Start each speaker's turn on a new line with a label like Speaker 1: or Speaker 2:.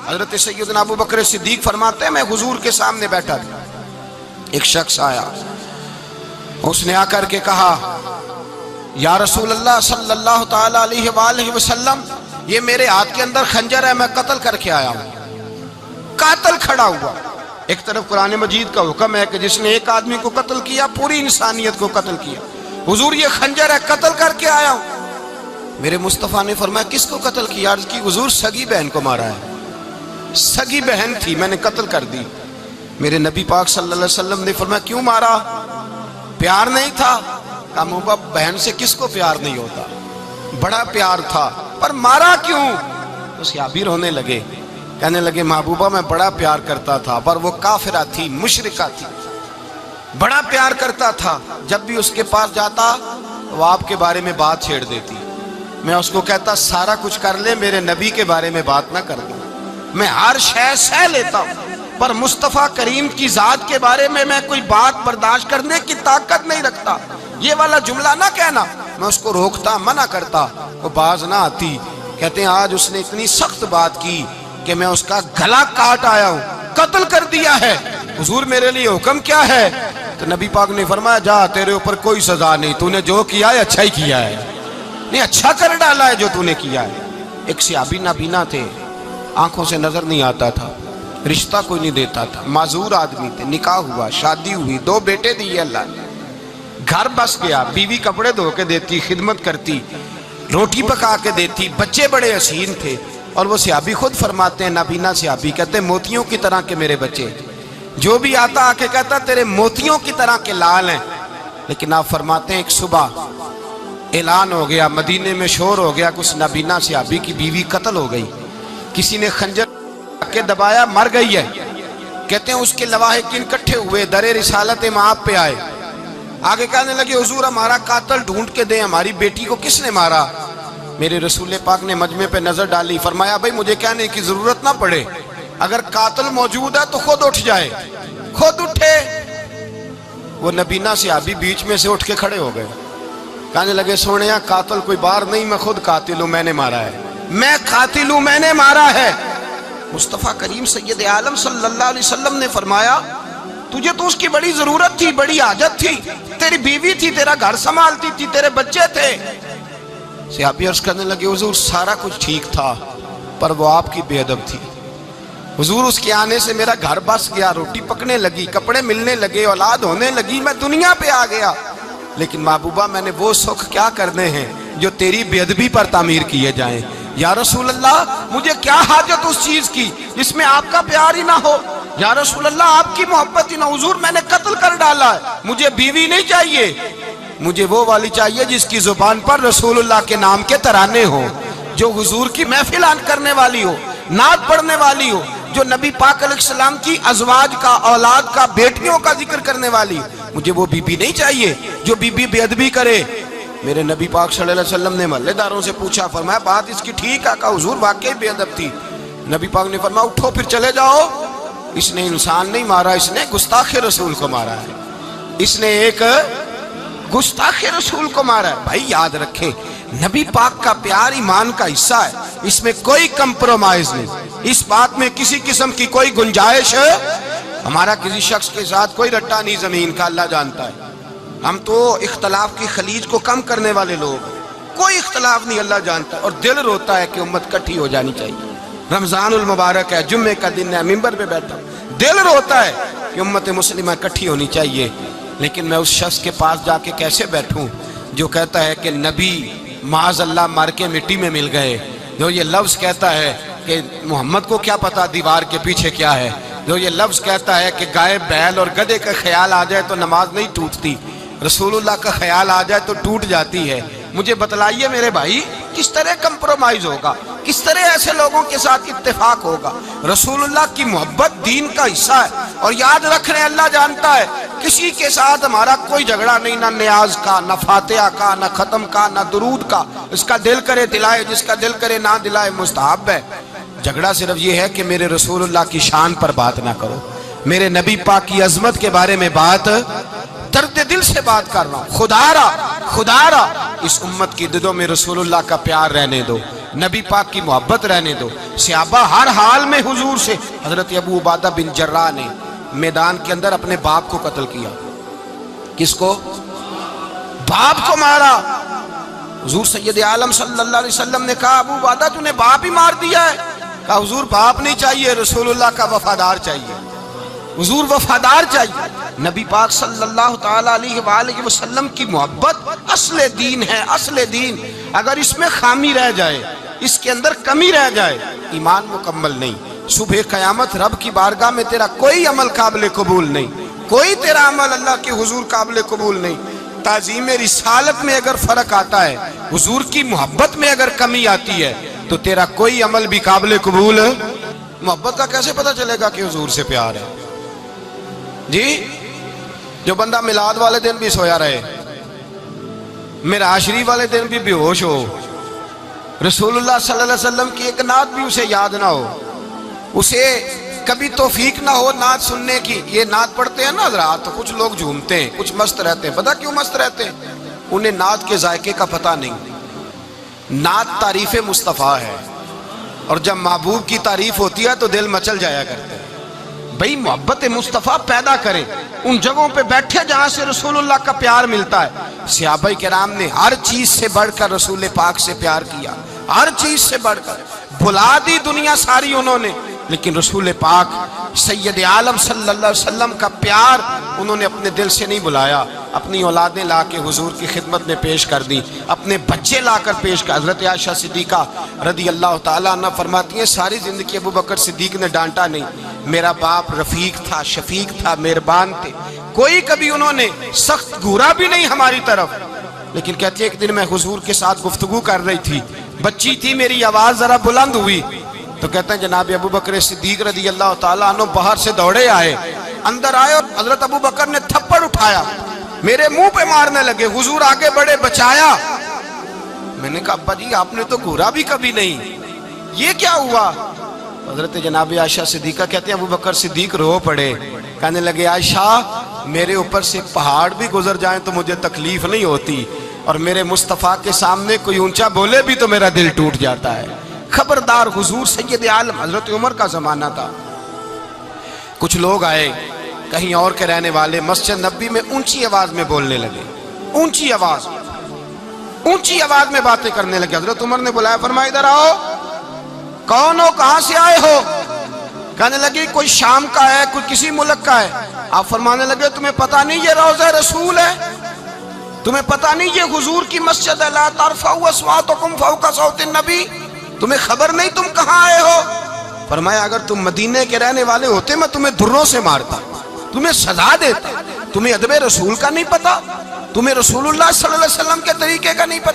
Speaker 1: حضرت سیدنا ابو بکر صدیق فرماتے ہیں میں حضور کے سامنے بیٹھا تھا، ایک شخص آیا، اس نے آ کر کے کہا یا رسول اللہ صلی اللہ تعالی علیہ وآلہ وسلم، یہ میرے ہاتھ کے اندر خنجر ہے، میں قتل کر کے آیا ہوں۔ قاتل کھڑا ہوا، ایک طرف قرآن مجید کا حکم ہے کہ جس نے ایک آدمی کو قتل کیا پوری انسانیت کو قتل کیا، حضور یہ خنجر ہے، قتل کر کے آیا ہوں۔ میرے مصطفیٰ نے فرمایا کس کو قتل کیا؟ عرض کی حضور سگی بہن کو مارا ہے، سگی بہن تھی، میں نے قتل کر دی۔ میرے نبی پاک صلی اللہ علیہ وسلم نے فرمایا کیوں مارا؟ پیار نہیں تھا؟ کہا محبوبہ بہن سے کس کو پیار نہیں ہوتا، بڑا پیار تھا، پر مارا کیوں؟ تو صحابی رونے لگے، کہنے لگے محبوبہ میں بڑا پیار کرتا تھا، پر وہ کافرہ تھی، مشرکہ تھی، بڑا پیار کرتا تھا، جب بھی اس کے پاس جاتا وہ آپ کے بارے میں بات چھیڑ دیتی، میں اس کو کہتا سارا کچھ کر لے میرے نبی کے بارے میں بات نہ کر دوں، میں ہر شے سہ لیتا ہوں، پر مصطفیٰ کریم کی ذات کے بارے میں کوئی بات برداشت کرنے کی طاقت نہیں رکھتا، یہ والا جملہ نہ کہنا۔ میں اس کو روکتا، منع کرتا، وہ باز نہ آتی۔ کہتے ہیں آج اس نے اتنی سخت بات کی کہ میں اس کا گلا کاٹ آیا ہوں، قتل کر دیا ہے۔ حضور میرے لیے حکم کیا ہے؟ تو نبی پاک نے فرمایا جا، تیرے اوپر کوئی سزا نہیں، تو نے جو کیا ہے اچھا ہی کیا ہے، نہیں اچھا کر ڈالا ہے جو تو نے کیا ہے۔ ایک صحابی نابینا تھے، آنکھوں سے نظر نہیں آتا تھا، رشتہ کوئی نہیں دیتا تھا، معذور آدمی تھے، نکاح ہوا، شادی ہوئی، 2 بیٹے دیے اللہ نے، گھر بس گیا، بیوی کپڑے دھو کے دیتی، خدمت کرتی، روٹی پکا کے دیتی، بچے بڑے حسین تھے، اور وہ صحابی خود فرماتے ہیں، نابینا صحابی کہتے ہیں موتیوں کی طرح کے میرے بچے، جو بھی آتا آ کے کہتا تیرے موتیوں کی طرح کے لال ہیں۔ لیکن آپ فرماتے ہیں ایک صبح اعلان ہو گیا، مدینے میں شور ہو گیا کہ اس نابینا صحابی کی بیوی قتل ہو گئی، کسی نے خنجر کے دبایا، مر گئی ہے۔ کہتے ہیں اس کے لواحقین اکٹھے ہوئے، در رسالت مآب پہ آئے، آگے کہنے لگے حضور ہمارا قاتل ڈھونڈ کے دیں، ہماری بیٹی کو کس نے مارا؟ میرے رسول پاک نے مجمع پہ نظر ڈالی، فرمایا بھائی مجھے کہنے کی ضرورت نہ پڑے، اگر قاتل موجود ہے تو خود اٹھ جائے۔ خود اٹھے، وہ نبینا صحابی بیچ میں سے اٹھ کے کھڑے ہو گئے، کہنے لگے سونیا قاتل کوئی بار نہیں، میں خود قاتل ہوں، میں نے مارا ہے، میں قاتل ہوں، میں نے مارا ہے۔ مصطفیٰ کریم سید عالم صلی اللہ علیہ وسلم نے فرمایا تجھے تو اس کی بڑی ضرورت تھی، بڑی حاجت تھی، تیری بیوی تھی، تیرا گھر سنبھالتی تھی، تیرے بچے تھے۔ صحابی عرض کرنے لگے حضور سارا کچھ ٹھیک تھا، پر وہ آپ کی بے ادب تھی، حضور اس کے آنے سے میرا گھر بس گیا، روٹی پکنے لگی، کپڑے ملنے لگے، اولاد ہونے لگی، میں دنیا پہ آ گیا، لیکن محبوبہ میں نے وہ سکھ کیا کرنے ہیں جو تیری بے ادبی پر تعمیر کیے جائیں۔ یا رسول اللہ مجھے کیا حاجت اس چیز کی جس میں آپ کا پیار ہی نہ ہو، یا رسول اللہ آپ کی محبت ہی نہ، حضور میں نے قتل کر ڈالا ہے، مجھے بیوی نہیں چاہیے، مجھے وہ والی چاہیے جس کی زبان پر رسول اللہ کے نام کے ترانے ہو، جو حضور کی محفل کرنے والی ہو، نعت پڑھنے والی ہو، جو نبی پاک علیہ السلام کی ازواج کا، اولاد کا، بیٹیوں کا ذکر کرنے والی، مجھے وہ بیوی نہیں چاہیے جو بیوی بے ادبی کرے۔ میرے نبی پاک صلی اللہ علیہ وسلم نے محلے داروں سے پوچھا، فرمایا بات اس کی ٹھیک ہے؟ کہا حضور واقعی بے ادب تھی۔ نبی پاک نے فرمایا اٹھو پھر چلے جاؤ، اس نے انسان نہیں مارا، اس نے گستاخ رسول کو مارا ہے، اس نے ایک گستاخ رسول کو مارا ہے۔ بھائی یاد رکھیں نبی پاک کا پیار ایمان کا حصہ ہے، اس میں کوئی کمپرومائز نہیں، اس بات میں کسی قسم کی کوئی گنجائش ہے، ہمارا کسی شخص کے ساتھ کوئی رٹا نہیں زمین کا، اللہ جانتا ہے، ہم تو اختلاف کی خلیج کو کم کرنے والے لوگ، کوئی اختلاف نہیں، اللہ جانتا ہے، اور دل روتا ہے کہ امت کٹھی ہو جانی چاہیے۔ رمضان المبارک ہے، جمعے کا دن ہے، منبر پہ بیٹھا ہوں، دل روتا ہے کہ امت مسلمہ کٹھی ہونی چاہیے، لیکن میں اس شخص کے پاس جا کے کیسے بیٹھوں جو کہتا ہے کہ نبی معاذ اللہ مر کے مٹی میں مل گئے، جو یہ لفظ کہتا ہے کہ محمد کو کیا پتا دیوار کے پیچھے کیا ہے، جو یہ لفظ کہتا ہے کہ گائے بیل اور گدھے کا خیال آ جائے تو نماز نہیں ٹوٹتی، رسول اللہ کا خیال آ جائے تو ٹوٹ جاتی ہے۔ مجھے بتلائیے میرے بھائی کس طرح کمپرومائز ہوگا، کس طرح ایسے لوگوں کے ساتھ اتفاق ہوگا؟ رسول اللہ کی محبت دین کا حصہ ہے، اور یاد رکھ رہے ہیں اللہ جانتا ہے کسی کے ساتھ ہمارا کوئی جھگڑا نہیں، نہ نیاز کا، نہ فاتحہ کا، نہ ختم کا، نہ درود کا، اس کا دل کرے دلائے، جس کا دل کرے نہ دلائے، مستحب ہے۔ جھگڑا صرف یہ ہے کہ میرے رسول اللہ کی شان پر بات نہ کرو، میرے نبی پاک کی عظمت کے بارے میں بات، درد دل سے بات کر رہا ہوں، خدا را اس امت کی دلوں میں رسول اللہ کا پیار رہنے دو، نبی پاک کی محبت رہنے دو. صحابہ ہر حال میں حضور سے. حضرت ابو عبادہ بن جراح نے میدان کے اندر اپنے باپ کو قتل کیا. کس کو؟ باپ کو مارا. حضور سید عالم صلی اللہ علیہ وسلم نے کہا ابو عبادہ تو نے باپ ہی مار دیا ہے. کہا حضور باپ نہیں چاہیے، رسول اللہ کا وفادار چاہیے. حضور وفادار چاہیے. نبی پاک صلی اللہ تعالیٰ علیہ وآلہ وسلم کی محبت اصل دین ہے، اصل دین. اگر اس میں خامی رہ جائے، اس کے اندر کمی رہ جائے، ایمان مکمل نہیں. صبح قیامت رب کی بارگاہ میں تیرا کوئی عمل قابل قبول نہیں، کوئی تیرا عمل اللہ کے حضور قابل قبول نہیں. تعظیم رسالت میں اگر فرق آتا ہے، حضور کی محبت میں اگر کمی آتی ہے، تو تیرا کوئی عمل بھی قابل قبول. محبت کا کیسے پتہ چلے گا کہ حضور سے پیار ہے؟ جی جو بندہ میلاد والے دن بھی سویا رہے، معراج شریف والے دن بھی بے ہوش ہو، رسول اللہ صلی اللہ علیہ وسلم کی ایک نعت بھی اسے یاد نہ ہو، اسے کبھی توفیق نہ ہو نعت سننے کی. یہ نعت پڑھتے ہیں نا حضرات تو کچھ لوگ جھومتے ہیں، کچھ مست رہتے ہیں. پتہ کیوں مست رہتے ہیں؟ انہیں نعت کے ذائقے کا پتہ نہیں. نعت تعریف مصطفیٰ ہے، اور جب محبوب کی تعریف ہوتی ہے تو دل مچل جایا کرتے ہیں. بھئی محبت مصطفیٰ پیدا کریں ان جگہوں پہ بیٹھے جہاں سے رسول اللہ کا پیار ملتا ہے. صحابہ کرام نے ہر چیز سے بڑھ کر رسول پاک سے پیار کیا، ہر چیز سے بڑھ کر. بھلا دی دنیا ساری انہوں نے، لیکن رسول پاک سید عالم صلی اللہ علیہ وسلم کا پیار انہوں نے اپنے دل سے نہیں بلایا. اپنی اولادیں لا کے حضور کی خدمت میں پیش کر دی، اپنے بچے لا کر پیش کر. حضرت عائشہ صدیقہ رضی اللہ تعالیٰ عنہ فرماتی ہیں ساری زندگی ابو بکر صدیق نے ڈانٹا نہیں. میرا باپ رفیق تھا، شفیق تھا، مہربان تھے، کوئی کبھی انہوں نے سخت گھورا بھی نہیں ہماری طرف. لیکن کہتی ہے ایک دن میں حضور کے ساتھ گفتگو کر رہی تھی، بچی تھی، میری آواز ذرا بلند ہوئی تو کہتے ہیں جناب ابو بکر صدیق رضی اللہ تعالیٰ عنہ باہر سے دوڑے آئے، اندر آئے اور حضرت ابو بکر نے تھپڑ اٹھایا، میرے منہ پہ مارنے لگے. حضور آگے بڑھے، بچایا. میں نے کہا ابا جی آپ نے تو گھورا بھی کبھی نہیں، یہ کیا ہوا؟ حضرت جناب عائشہ صدیقہ کہتے ہیں ابو بکر صدیق رو پڑے، کہنے لگے عائشہ میرے اوپر سے پہاڑ بھی گزر جائیں تو مجھے تکلیف نہیں ہوتی، اور میرے مصطفیٰ کے سامنے کوئی اونچا بولے بھی تو میرا دل ٹوٹ جاتا ہے. خبردار. حضور سید عالم حضرت عمر کا زمانہ تھا، کچھ لوگ آئے کہیں اور کے رہنے والے، مسجد نبی میں اونچی آواز میں بولنے لگے، اونچی آواز میں باتیں کرنے لگے. حضرت عمر نے بلایا، فرمایا ادھر آؤ. کون ہو، کہاں سے آئے ہو؟ کہنے لگے کوئی شام کا ہے، کوئی کسی ملک کا ہے. آپ فرمانے لگے تمہیں پتہ نہیں یہ روضہ رسول ہے؟ تمہیں پتہ نہیں یہ حضور کی مسجد ہے؟ لا ترفعوا اصواتکم فوق صوت النبی. تمہیں خبر نہیں تم کہاں آئے ہو؟ فرمایا اگر تم مدینے کے رہنے والے ہوتے میں تمہیں دروں سے مارتا، تمہیں سزا دیتا. تمہیں ادب رسول کا نہیں پتا، تمہیں رسول اللہ صلی اللہ علیہ وسلم کے طریقے کا نہیں پتا.